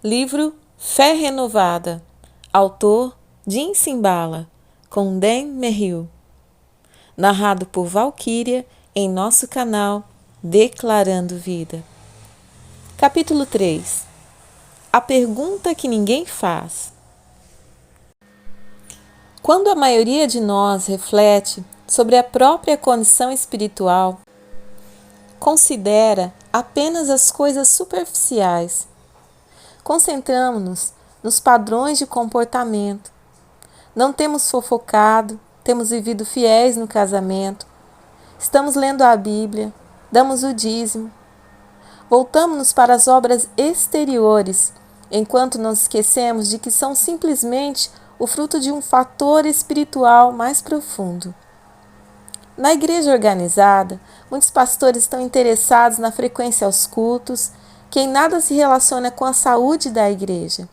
Livro Fé Renovada. Autor Jim Cymbala, com Dan Merrill. Narrado por Valquíria em nosso canal Declarando Vida. Capítulo 3. A pergunta que ninguém faz. Quando a maioria de nós reflete sobre a própria condição espiritual, considera apenas as coisas superficiais. Concentramos-nos nos padrões de comportamento. Não temos fofocado, temos vivido fiéis no casamento, estamos lendo a Bíblia, damos o dízimo. Voltamos-nos para as obras exteriores, enquanto nos esquecemos de que são simplesmente o fruto de um fator espiritual mais profundo. Na igreja organizada, muitos pastores estão interessados na frequência aos cultos, que em nada se relaciona com a saúde da igreja.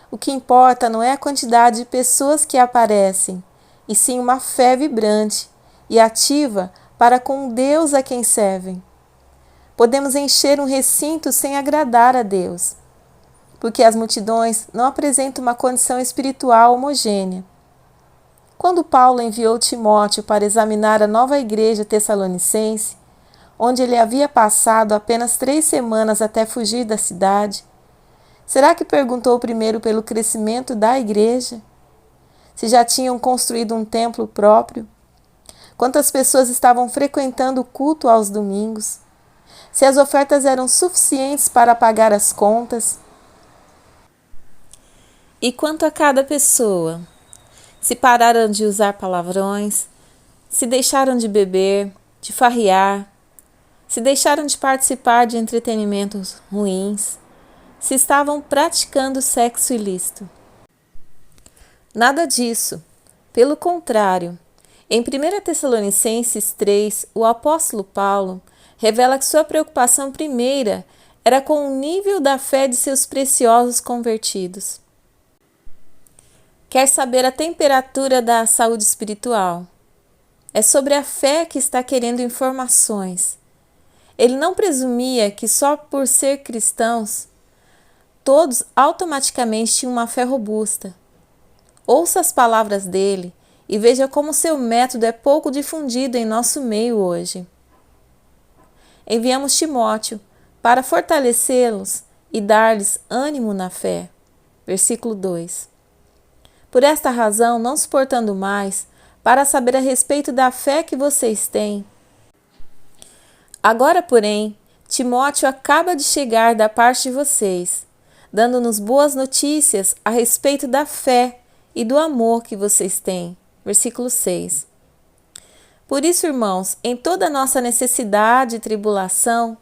O que importa não é a quantidade de pessoas que aparecem, e sim uma fé vibrante e ativa para com o Deus a quem servem. Podemos encher um recinto sem agradar a Deus, porque as multidões não apresentam uma condição espiritual homogênea. Quando Paulo enviou Timóteo para examinar a nova igreja tessalonicense, onde ele havia passado apenas 3 semanas até fugir da cidade, será que perguntou primeiro pelo crescimento da igreja? Se já tinham construído um templo próprio? Quantas pessoas estavam frequentando o culto aos domingos? Se as ofertas eram suficientes para pagar as contas? E quanto a cada pessoa? Se pararam de usar palavrões? Se deixaram de beber, de farrear? Se deixaram de participar de entretenimentos ruins? Se estavam praticando sexo ilícito? Nada disso. Pelo contrário, em 1 Tessalonicenses 3, o apóstolo Paulo revela que sua preocupação primeira era com o nível da fé de seus preciosos convertidos. Quer saber a temperatura da saúde espiritual? É sobre a fé que está querendo informações. Ele não presumia que só por ser cristãos, todos automaticamente tinham uma fé robusta. Ouça as palavras dele e veja como seu método é pouco difundido em nosso meio hoje. Enviamos Timóteo para fortalecê-los e dar-lhes ânimo na fé. Versículo 2. Por esta razão, não suportando mais, para saber a respeito da fé que vocês têm. Agora, porém, Timóteo acaba de chegar da parte de vocês, dando-nos boas notícias a respeito da fé e do amor que vocês têm. Versículo 6. Por isso, irmãos, em toda a nossa necessidade e tribulação,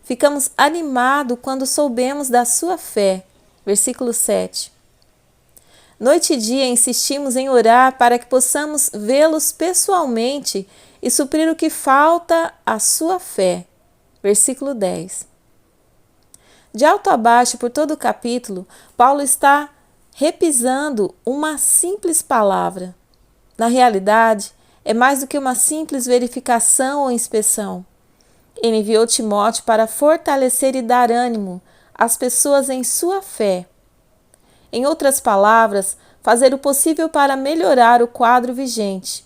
ficamos animados quando soubemos da sua fé. Versículo 7. Noite e dia insistimos em orar para que possamos vê-los pessoalmente e suprir o que falta à sua fé. Versículo 10. De alto a baixo, por todo o capítulo, Paulo está repisando uma simples palavra. Na realidade, é mais do que uma simples verificação ou inspeção. Ele enviou Timóteo para fortalecer e dar ânimo às pessoas em sua fé. Em outras palavras, fazer o possível para melhorar o quadro vigente.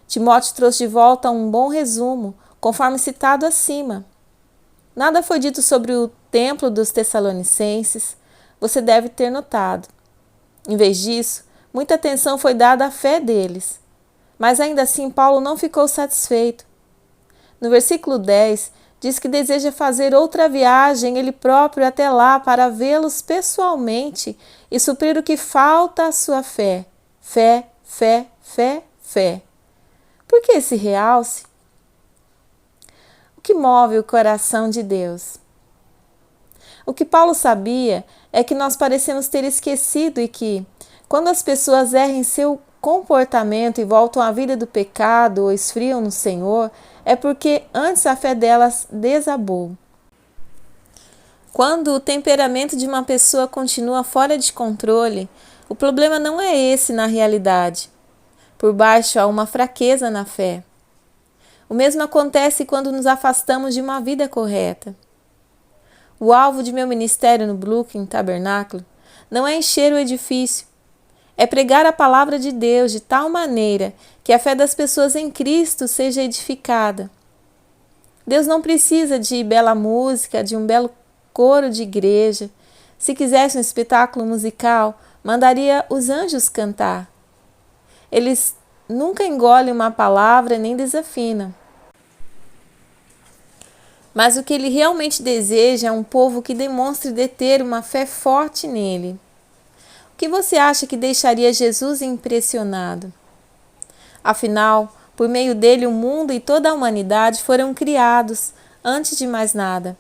Timóteo trouxe de volta um bom resumo, conforme citado acima. Nada foi dito sobre o templo dos Tessalonicenses, você deve ter notado. Em vez disso, muita atenção foi dada à fé deles. Mas ainda assim, Paulo não ficou satisfeito. No versículo 10, diz que deseja fazer outra viagem ele próprio até lá para vê-los pessoalmente e suprir o que falta à sua fé. Fé, fé, fé, fé. Por que esse realce? O que move o coração de Deus? O que Paulo sabia é que nós parecemos ter esquecido e que, quando as pessoas erram em seu comportamento e voltam à vida do pecado ou esfriam no Senhor, é porque antes a fé delas desabou. Quando o temperamento de uma pessoa continua fora de controle, o problema não é esse na realidade. Por baixo há uma fraqueza na fé. O mesmo acontece quando nos afastamos de uma vida correta. O alvo de meu ministério no Brooklyn Tabernáculo não é encher o edifício, é pregar a palavra de Deus de tal maneira que a fé das pessoas em Cristo seja edificada. Deus não precisa de bela música, de um belo coro de igreja. Se quisesse um espetáculo musical, mandaria os anjos cantar. Eles nunca engolem uma palavra nem desafinam. Mas o que ele realmente deseja é um povo que demonstre deter uma fé forte nele. O que você acha que deixaria Jesus impressionado? Afinal, por meio dele o mundo e toda a humanidade foram criados, antes de mais nada.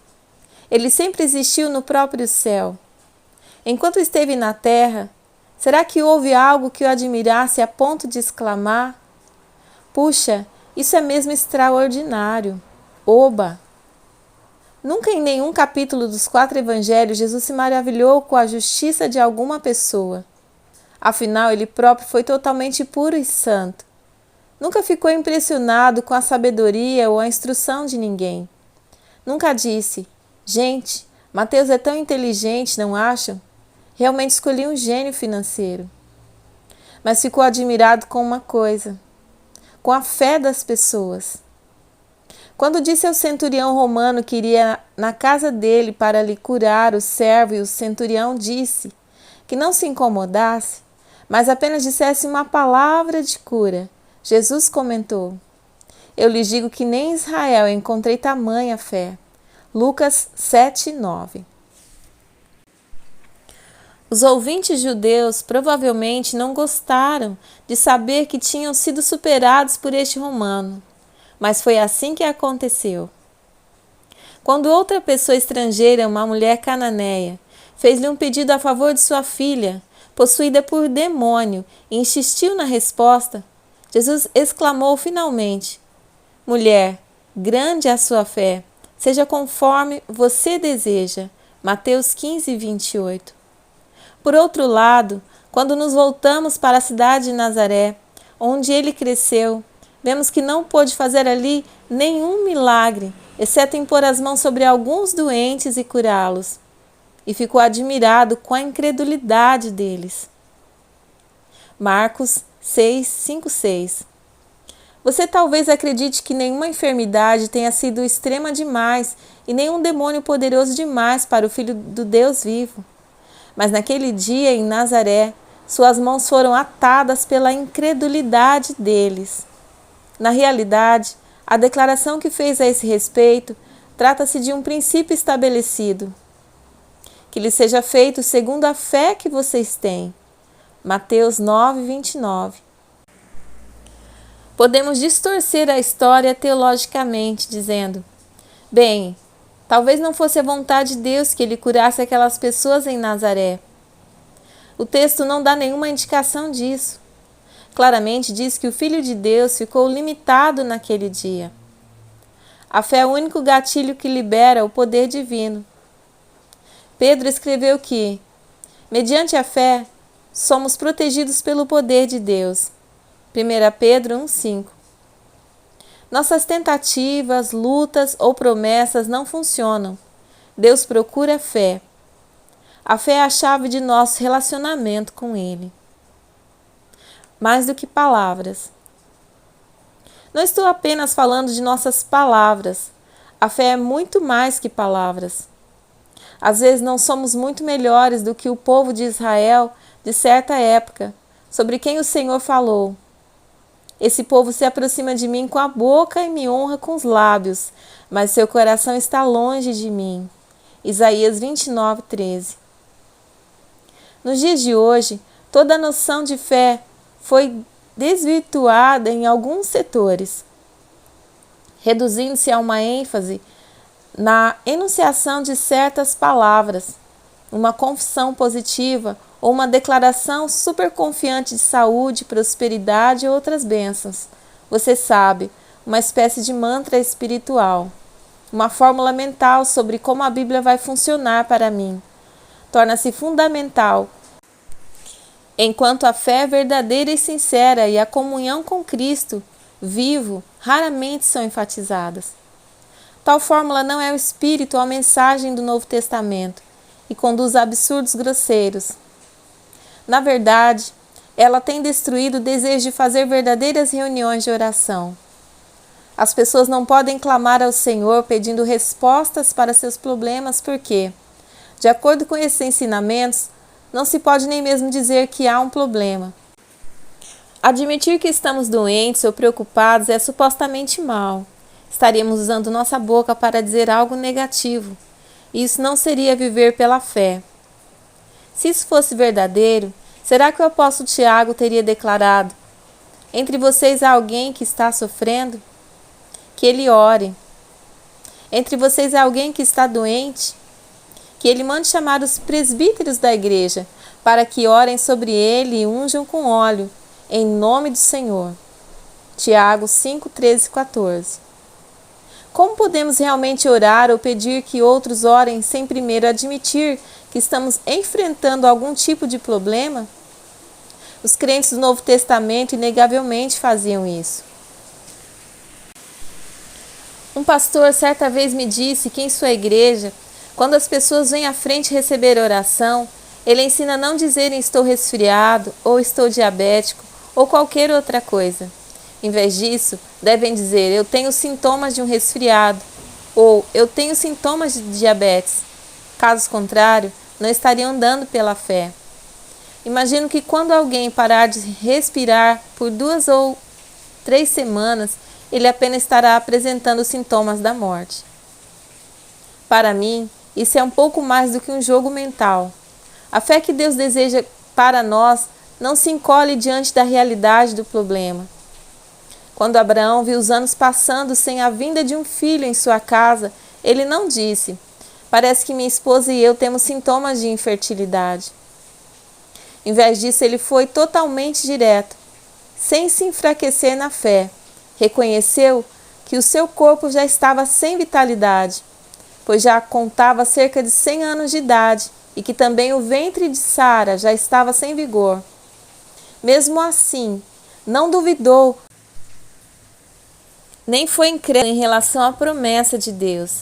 Ele sempre existiu no próprio céu. Enquanto esteve na terra, será que houve algo que o admirasse a ponto de exclamar: "Puxa, isso é mesmo extraordinário! Oba!" Nunca em nenhum capítulo dos 4 evangelhos Jesus se maravilhou com a justiça de alguma pessoa. Afinal, ele próprio foi totalmente puro e santo. Nunca ficou impressionado com a sabedoria ou a instrução de ninguém. Nunca disse: "Gente, Mateus é tão inteligente, não acham? Realmente escolhi um gênio financeiro." Mas ficou admirado com uma coisa: com a fé das pessoas. Quando disse ao centurião romano que iria na casa dele para lhe curar o servo, e o centurião disse que não se incomodasse, mas apenas dissesse uma palavra de cura, Jesus comentou: "Eu lhes digo que nem em Israel encontrei tamanha fé." Lucas 7:9. Os ouvintes judeus provavelmente não gostaram de saber que tinham sido superados por este romano, mas foi assim que aconteceu. Quando outra pessoa estrangeira, uma mulher cananeia, fez-lhe um pedido a favor de sua filha, possuída por demônio, e insistiu na resposta, Jesus exclamou finalmente: "Mulher, grande é a sua fé, seja conforme você deseja." Mateus 15:28. Por outro lado, quando nos voltamos para a cidade de Nazaré, onde ele cresceu, vemos que não pôde fazer ali nenhum milagre, exceto impor as mãos sobre alguns doentes e curá-los. E ficou admirado com a incredulidade deles. Marcos 6:5-6. Você talvez acredite que nenhuma enfermidade tenha sido extrema demais e nenhum demônio poderoso demais para o Filho do Deus vivo. Mas naquele dia, em Nazaré, suas mãos foram atadas pela incredulidade deles. Na realidade, a declaração que fez a esse respeito trata-se de um princípio estabelecido. Que lhe seja feito segundo a fé que vocês têm. Mateus 9:29. Podemos distorcer a história teologicamente, dizendo: bem, talvez não fosse a vontade de Deus que ele curasse aquelas pessoas em Nazaré. O texto não dá nenhuma indicação disso. Claramente diz que o Filho de Deus ficou limitado naquele dia. A fé é o único gatilho que libera o poder divino. Pedro escreveu que, mediante a fé, somos protegidos pelo poder de Deus. 1 Pedro 1:5. Nossas tentativas, lutas ou promessas não funcionam. Deus procura a fé. A fé é a chave de nosso relacionamento com Ele. Mais do que palavras. Não estou apenas falando de nossas palavras. A fé é muito mais que palavras. Às vezes não somos muito melhores do que o povo de Israel de certa época, sobre quem o Senhor falou: esse povo se aproxima de mim com a boca e me honra com os lábios, mas seu coração está longe de mim. Isaías 29:13. Nos dias de hoje, toda a noção de fé foi desvirtuada em alguns setores, reduzindo-se a uma ênfase na enunciação de certas palavras, uma confissão positiva ou uma declaração superconfiante de saúde, prosperidade e outras bênçãos. Você sabe, uma espécie de mantra espiritual, uma fórmula mental sobre como a Bíblia vai funcionar para mim. Torna-se fundamental, enquanto a fé verdadeira e sincera e a comunhão com Cristo vivo raramente são enfatizadas. Tal fórmula não é o espírito ou a mensagem do Novo Testamento e conduz a absurdos grosseiros. Na verdade, ela tem destruído o desejo de fazer verdadeiras reuniões de oração. As pessoas não podem clamar ao Senhor pedindo respostas para seus problemas porque, de acordo com esses ensinamentos, não se pode nem mesmo dizer que há um problema. Admitir que estamos doentes ou preocupados é supostamente mal. Estaríamos usando nossa boca para dizer algo negativo. E isso não seria viver pela fé. Se isso fosse verdadeiro, será que o apóstolo Tiago teria declarado: entre vocês há alguém que está sofrendo? Que ele ore. Entre vocês há alguém que está doente? Que ele mande chamar os presbíteros da igreja, para que orem sobre ele e unjam com óleo, em nome do Senhor. Tiago 5, 13 e 14. Como podemos realmente orar ou pedir que outros orem sem primeiro admitir que estamos enfrentando algum tipo de problema? Os crentes do Novo Testamento inegavelmente faziam isso. Um pastor certa vez me disse que em sua igreja, quando as pessoas vêm à frente receber oração, ele ensina a não dizerem estou resfriado, ou estou diabético, ou qualquer outra coisa. Em vez disso, devem dizer eu tenho sintomas de um resfriado, ou eu tenho sintomas de diabetes. Caso contrário, não estariam andando pela fé. Imagino que quando alguém parar de respirar por 2 ou 3 semanas, ele apenas estará apresentando os sintomas da morte. Para mim, isso é um pouco mais do que um jogo mental. A fé que Deus deseja para nós não se encolhe diante da realidade do problema. Quando Abraão viu os anos passando sem a vinda de um filho em sua casa, ele não disse: parece que minha esposa e eu temos sintomas de infertilidade. Em vez disso, ele foi totalmente direto, sem se enfraquecer na fé. Reconheceu que o seu corpo já estava sem vitalidade, pois já contava cerca de 100 anos de idade e que também o ventre de Sara já estava sem vigor. Mesmo assim, não duvidou, nem foi incrédulo em relação à promessa de Deus,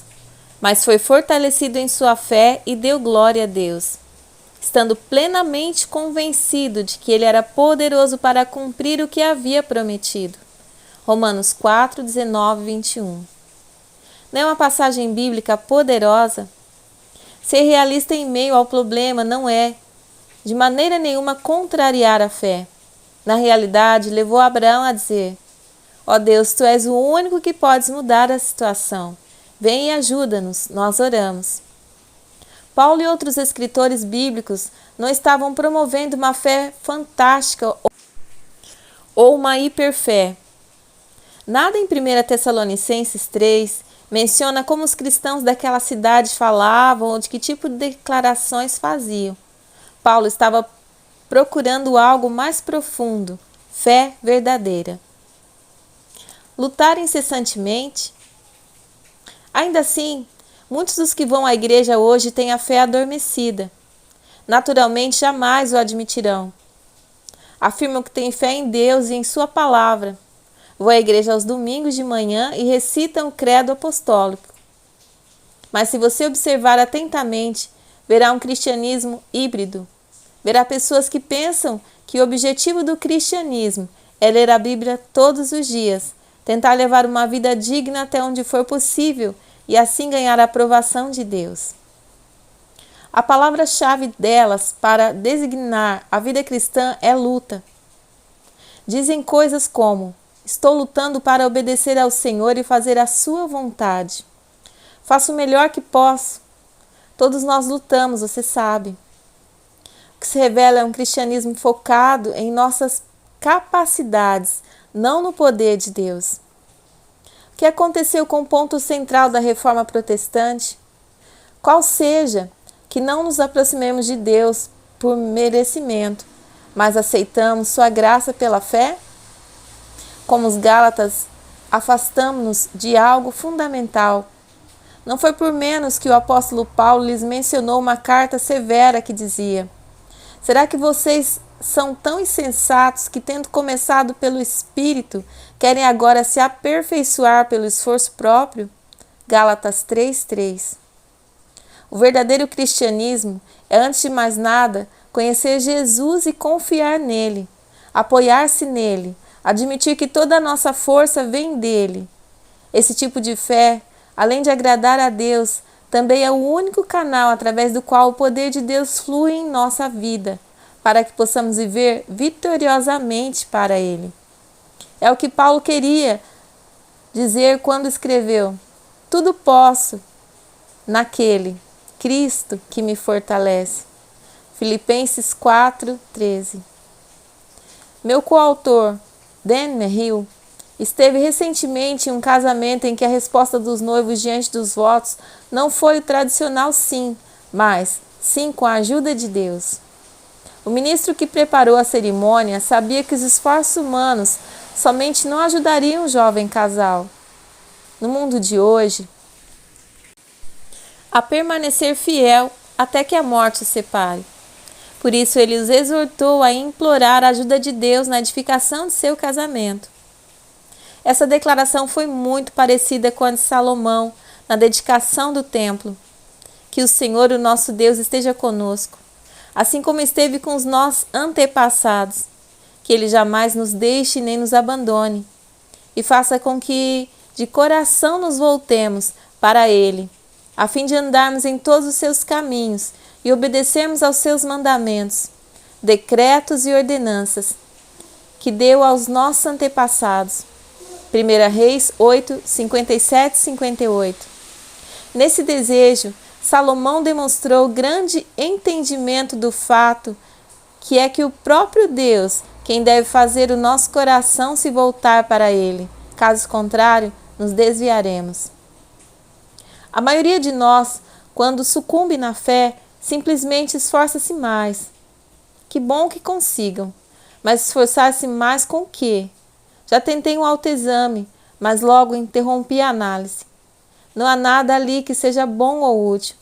mas foi fortalecido em sua fé e deu glória a Deus, estando plenamente convencido de que ele era poderoso para cumprir o que havia prometido. Romanos 4, 19 e 21. Não é uma passagem bíblica poderosa? Ser realista em meio ao problema não é, de maneira nenhuma, contrariar a fé. Na realidade, levou Abraão a dizer: ó Deus, tu és o único que podes mudar a situação. Vem e ajuda-nos, nós oramos. Paulo e outros escritores bíblicos não estavam promovendo uma fé fantástica ou uma hiperfé. Nada em 1 Tessalonicenses 3 menciona como os cristãos daquela cidade falavam ou de que tipo de declarações faziam. Paulo estava procurando algo mais profundo, fé verdadeira. Lutar incessantemente? Ainda assim, muitos dos que vão à igreja hoje têm a fé adormecida. Naturalmente, jamais o admitirão. Afirmam que têm fé em Deus e em sua palavra. Vão à igreja aos domingos de manhã e recitam o credo apostólico. Mas se você observar atentamente, verá um cristianismo híbrido. Verá pessoas que pensam que o objetivo do cristianismo é ler a Bíblia todos os dias, tentar levar uma vida digna até onde for possível e assim ganhar a aprovação de Deus. A palavra-chave delas para designar a vida cristã é luta. Dizem coisas como: estou lutando para obedecer ao Senhor e fazer a sua vontade. Faço o melhor que posso. Todos nós lutamos, você sabe. O que se revela é um cristianismo focado em nossas capacidades, não no poder de Deus. O que aconteceu com o ponto central da reforma protestante? Qual seja que não nos aproximemos de Deus por merecimento, mas aceitamos sua graça pela fé? Como os Gálatas, afastamos-nos de algo fundamental. Não foi por menos que o apóstolo Paulo lhes mencionou uma carta severa que dizia: será que vocês são tão insensatos que, tendo começado pelo Espírito, querem agora se aperfeiçoar pelo esforço próprio? Gálatas 3:3. O verdadeiro cristianismo é, antes de mais nada, conhecer Jesus e confiar nele, apoiar-se nele, admitir que toda a nossa força vem dele. Esse tipo de fé, além de agradar a Deus, também é o único canal através do qual o poder de Deus flui em nossa vida, para que possamos viver vitoriosamente para Ele. É o que Paulo queria dizer quando escreveu: tudo posso naquele, Cristo, que me fortalece. Filipenses 4:13. Meu coautor, Dan Merrill, esteve recentemente em um casamento em que a resposta dos noivos diante dos votos não foi o tradicional sim, mas sim com a ajuda de Deus. O ministro que preparou a cerimônia sabia que os esforços humanos somente não ajudariam o jovem casal. No mundo de hoje, a permanecer fiel até que a morte os separe. Por isso ele os exortou a implorar a ajuda de Deus na edificação de seu casamento. Essa declaração foi muito parecida com a de Salomão na dedicação do templo. Que o Senhor, o nosso Deus, esteja conosco, assim como esteve com os nossos antepassados. Que Ele jamais nos deixe nem nos abandone, e faça com que de coração nos voltemos para Ele, a fim de andarmos em todos os seus caminhos e obedecermos aos seus mandamentos, decretos e ordenanças que deu aos nossos antepassados. 1 Reis 8, 57 e 58. Nesse desejo, Salomão demonstrou grande entendimento do fato que é que o próprio Deus quem deve fazer o nosso coração se voltar para Ele. Caso contrário, nos desviaremos. A maioria de nós, quando sucumbe na fé, simplesmente esforça-se mais. Que bom que consigam, mas esforçar-se mais com o quê? Já tentei um autoexame, mas logo interrompi a análise. Não há nada ali que seja bom ou útil.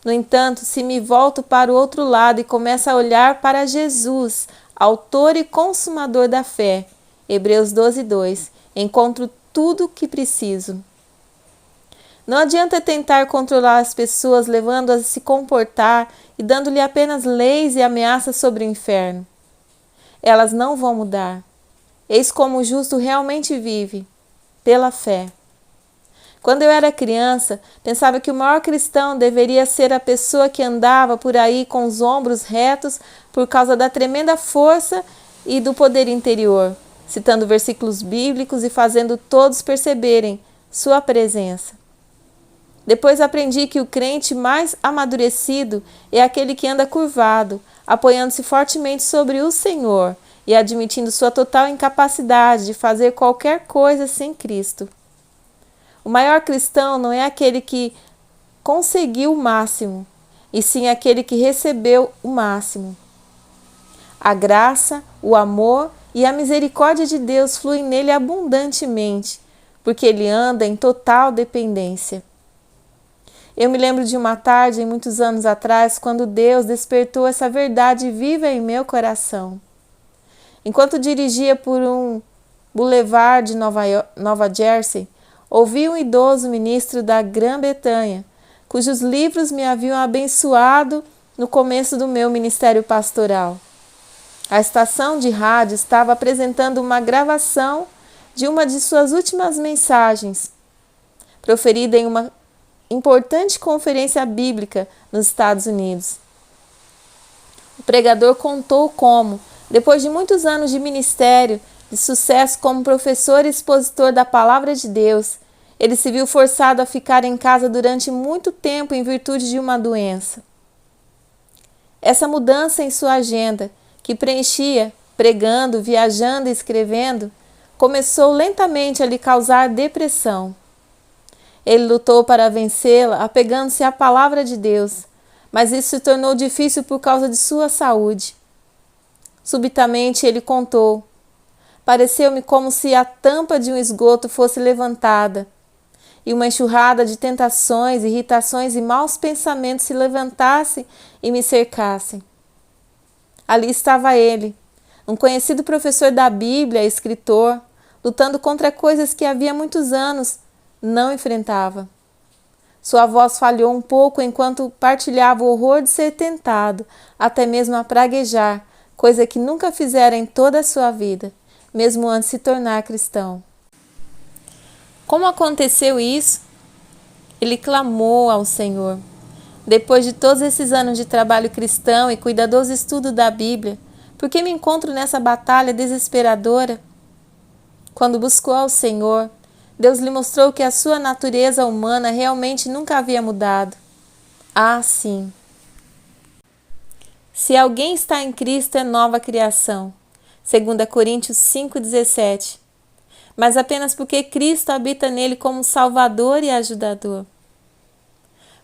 No entanto, se me volto para o outro lado e começo a olhar para Jesus, autor e consumador da fé, Hebreus 12:2, encontro tudo o que preciso. Não adianta tentar controlar as pessoas levando-as a se comportar e dando-lhe apenas leis e ameaças sobre o inferno. Elas não vão mudar. Eis como o justo realmente vive, pela fé. Quando eu era criança, pensava que o maior cristão deveria ser a pessoa que andava por aí com os ombros retos por causa da tremenda força e do poder interior, citando versículos bíblicos e fazendo todos perceberem sua presença. Depois aprendi que o crente mais amadurecido é aquele que anda curvado, apoiando-se fortemente sobre o Senhor e admitindo sua total incapacidade de fazer qualquer coisa sem Cristo. O maior cristão não é aquele que conseguiu o máximo, e sim aquele que recebeu o máximo. A graça, o amor e a misericórdia de Deus fluem nele abundantemente, porque ele anda em total dependência. Eu me lembro de uma tarde, muitos anos atrás, quando Deus despertou essa verdade viva em meu coração. Enquanto dirigia por um boulevard de Nova Jersey, ouvi um idoso ministro da Grã-Bretanha, cujos livros me haviam abençoado no começo do meu ministério pastoral. A estação de rádio estava apresentando uma gravação de uma de suas últimas mensagens, proferida em uma importante conferência bíblica nos Estados Unidos. O pregador contou como, depois de muitos anos de ministério, de sucesso como professor e expositor da Palavra de Deus, ele se viu forçado a ficar em casa durante muito tempo em virtude de uma doença. Essa mudança em sua agenda, que preenchia pregando, viajando e escrevendo, começou lentamente a lhe causar depressão. Ele lutou para vencê-la, apegando-se à palavra de Deus, mas isso se tornou difícil por causa de sua saúde. Subitamente ele contou: pareceu-me como se a tampa de um esgoto fosse levantada, e uma enxurrada de tentações, irritações e maus pensamentos se levantassem e me cercassem. Ali estava ele, um conhecido professor da Bíblia, escritor, lutando contra coisas que havia muitos anos não enfrentava. Sua voz falhou um pouco enquanto partilhava o horror de ser tentado, até mesmo a praguejar, coisa que nunca fizera em toda a sua vida, mesmo antes de se tornar cristão. Como aconteceu isso? Ele clamou ao Senhor. Depois de todos esses anos de trabalho cristão e cuidadoso estudo da Bíblia, por que me encontro nessa batalha desesperadora? Quando buscou ao Senhor, Deus lhe mostrou que a sua natureza humana realmente nunca havia mudado. Ah, sim! Se alguém está em Cristo, é nova criação. 2 Coríntios 5,17. Mas apenas porque Cristo habita nele como Salvador e ajudador.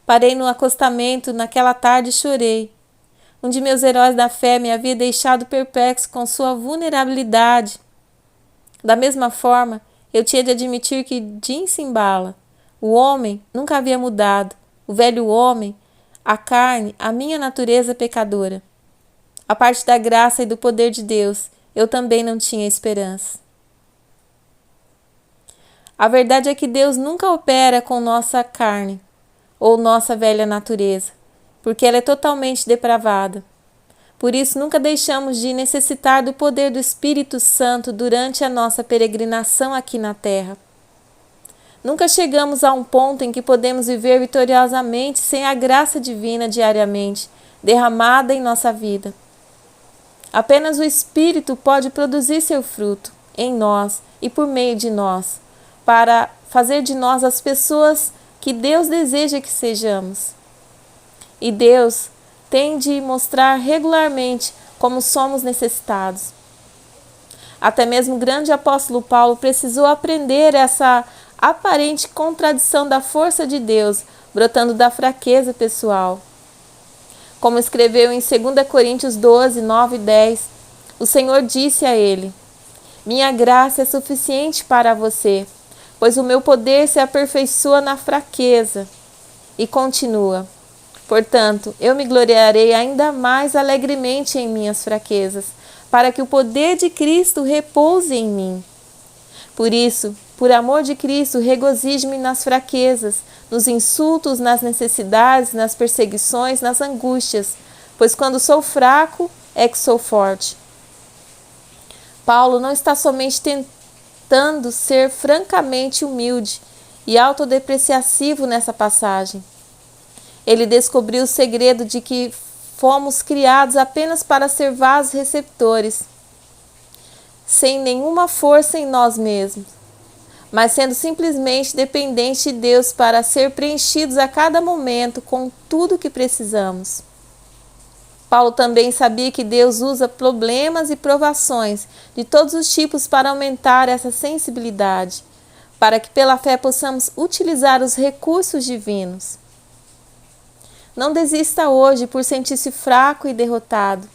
Parei no acostamento naquela tarde e chorei. Um de meus heróis da fé me havia deixado perplexo com sua vulnerabilidade. Da mesma forma, eu tinha de admitir que Jim Cymbala, o homem, nunca havia mudado, o velho homem, a carne, a minha natureza pecadora. A parte da graça e do poder de Deus, eu também não tinha esperança. A verdade é que Deus nunca opera com nossa carne ou nossa velha natureza, porque ela é totalmente depravada. Por isso, nunca deixamos de necessitar do poder do Espírito Santo durante a nossa peregrinação aqui na Terra. Nunca chegamos a um ponto em que podemos viver vitoriosamente sem a graça divina diariamente, derramada em nossa vida. Apenas o Espírito pode produzir seu fruto em nós e por meio de nós, para fazer de nós as pessoas que Deus deseja que sejamos. E Deus tem de mostrar regularmente como somos necessitados. Até mesmo o grande apóstolo Paulo precisou aprender essa aparente contradição da força de Deus, brotando da fraqueza pessoal. Como escreveu em 2 Coríntios 12, 9 e 10, o Senhor disse a ele: minha graça é suficiente para você, pois o meu poder se aperfeiçoa na fraqueza. E continua: portanto, eu me gloriarei ainda mais alegremente em minhas fraquezas, para que o poder de Cristo repouse em mim. Por isso, por amor de Cristo, regozijo-me nas fraquezas, nos insultos, nas necessidades, nas perseguições, nas angústias, pois quando sou fraco é que sou forte. Paulo não está somente tentando ser francamente humilde e autodepreciativo nessa passagem. Ele descobriu o segredo de que fomos criados apenas para ser vasos receptores, sem nenhuma força em nós mesmos, mas sendo simplesmente dependentes de Deus para ser preenchidos a cada momento com tudo o que precisamos. Paulo também sabia que Deus usa problemas e provações de todos os tipos para aumentar essa sensibilidade, para que pela fé possamos utilizar os recursos divinos. Não desista hoje por sentir-se fraco e derrotado.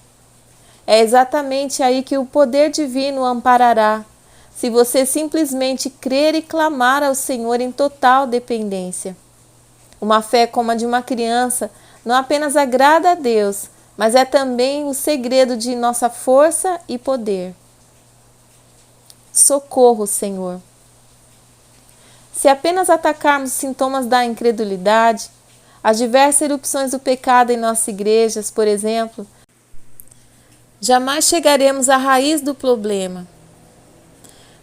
É exatamente aí que o poder divino o amparará, se você simplesmente crer e clamar ao Senhor em total dependência. Uma fé como a de uma criança não apenas agrada a Deus, mas é também o segredo de nossa força e poder. Socorro, Senhor. Se apenas atacarmos os sintomas da incredulidade, as diversas erupções do pecado em nossas igrejas, por exemplo, jamais chegaremos à raiz do problema.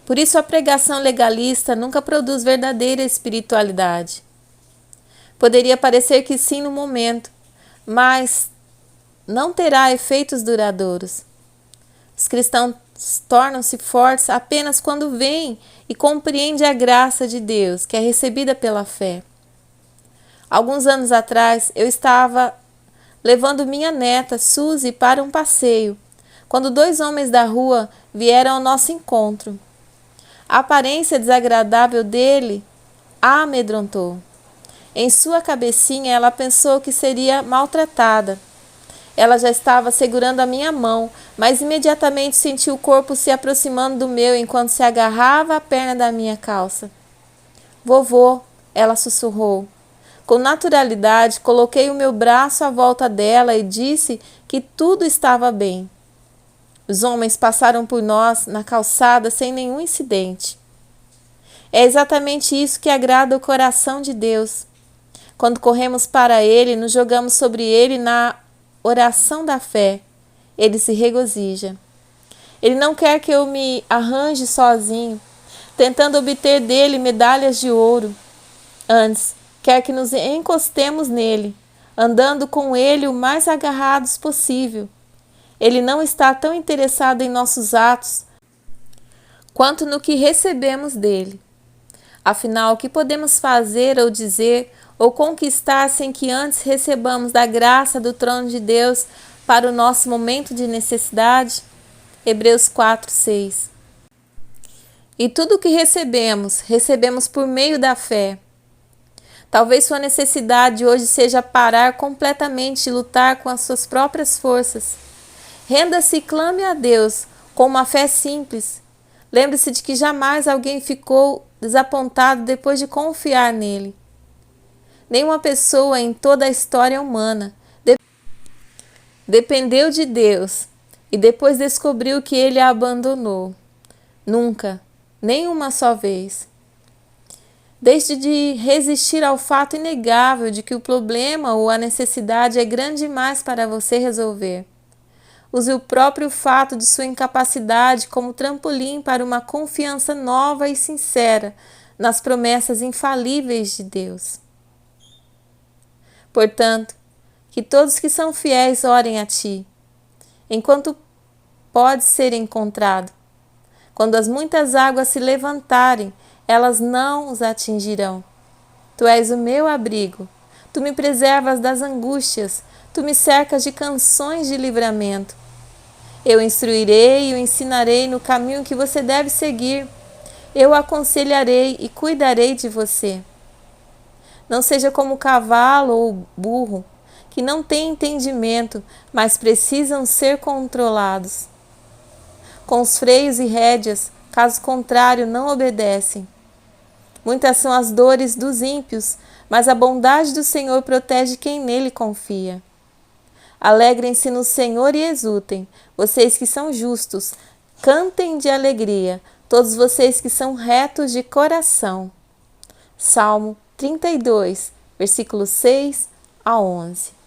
Por isso, a pregação legalista nunca produz verdadeira espiritualidade. Poderia parecer que sim no momento, mas não terá efeitos duradouros. Os cristãos tornam-se fortes apenas quando veem e compreendem a graça de Deus, que é recebida pela fé. Alguns anos atrás, eu estava levando minha neta, Suzy, para um passeio, quando 2 homens da rua vieram ao nosso encontro. A aparência desagradável dele a amedrontou. Em sua cabecinha, ela pensou que seria maltratada. Ela já estava segurando a minha mão, mas imediatamente sentiu o corpo se aproximando do meu enquanto se agarrava à perna da minha calça. Vovô, ela sussurrou. Com naturalidade, coloquei o meu braço à volta dela e disse que tudo estava bem. Os homens passaram por nós na calçada sem nenhum incidente. É exatamente isso que agrada o coração de Deus. Quando corremos para Ele, nos jogamos sobre Ele na oração da fé. Ele se regozija. Ele não quer que eu me arranje sozinho, tentando obter dele medalhas de ouro. Antes, quer que nos encostemos nele, andando com ele o mais agarrados possível. Ele não está tão interessado em nossos atos quanto no que recebemos dele. Afinal, o que podemos fazer ou dizer ou conquistar sem que antes recebamos da graça do trono de Deus para o nosso momento de necessidade? Hebreus 4:6. E tudo o que recebemos, recebemos por meio da fé. Talvez sua necessidade hoje seja parar completamente de lutar com as suas próprias forças. Renda-se e clame a Deus com uma fé simples. Lembre-se de que jamais alguém ficou desapontado depois de confiar nele. Nenhuma pessoa em toda a história humana dependeu de Deus e depois descobriu que ele a abandonou. Nunca, nem uma só vez. Deixe de resistir ao fato inegável de que o problema ou a necessidade é grande demais para você resolver. Use o próprio fato de sua incapacidade como trampolim para uma confiança nova e sincera nas promessas infalíveis de Deus. Portanto, que todos que são fiéis orem a ti, enquanto pode ser encontrado. Quando as muitas águas se levantarem, elas não os atingirão. Tu és o meu abrigo, tu me preservas das angústias, tu me cercas de canções de livramento. Eu instruirei e o ensinarei no caminho que você deve seguir. Eu o aconselharei e cuidarei de você. Não seja como o cavalo ou o burro, que não têm entendimento, mas precisam ser controlados. Com os freios e rédeas, caso contrário, não obedecem. Muitas são as dores dos ímpios, mas a bondade do Senhor protege quem nele confia. Alegrem-se no Senhor e exultem, vocês que são justos, cantem de alegria, todos vocês que são retos de coração. Salmo 32, versículos 6 a 11.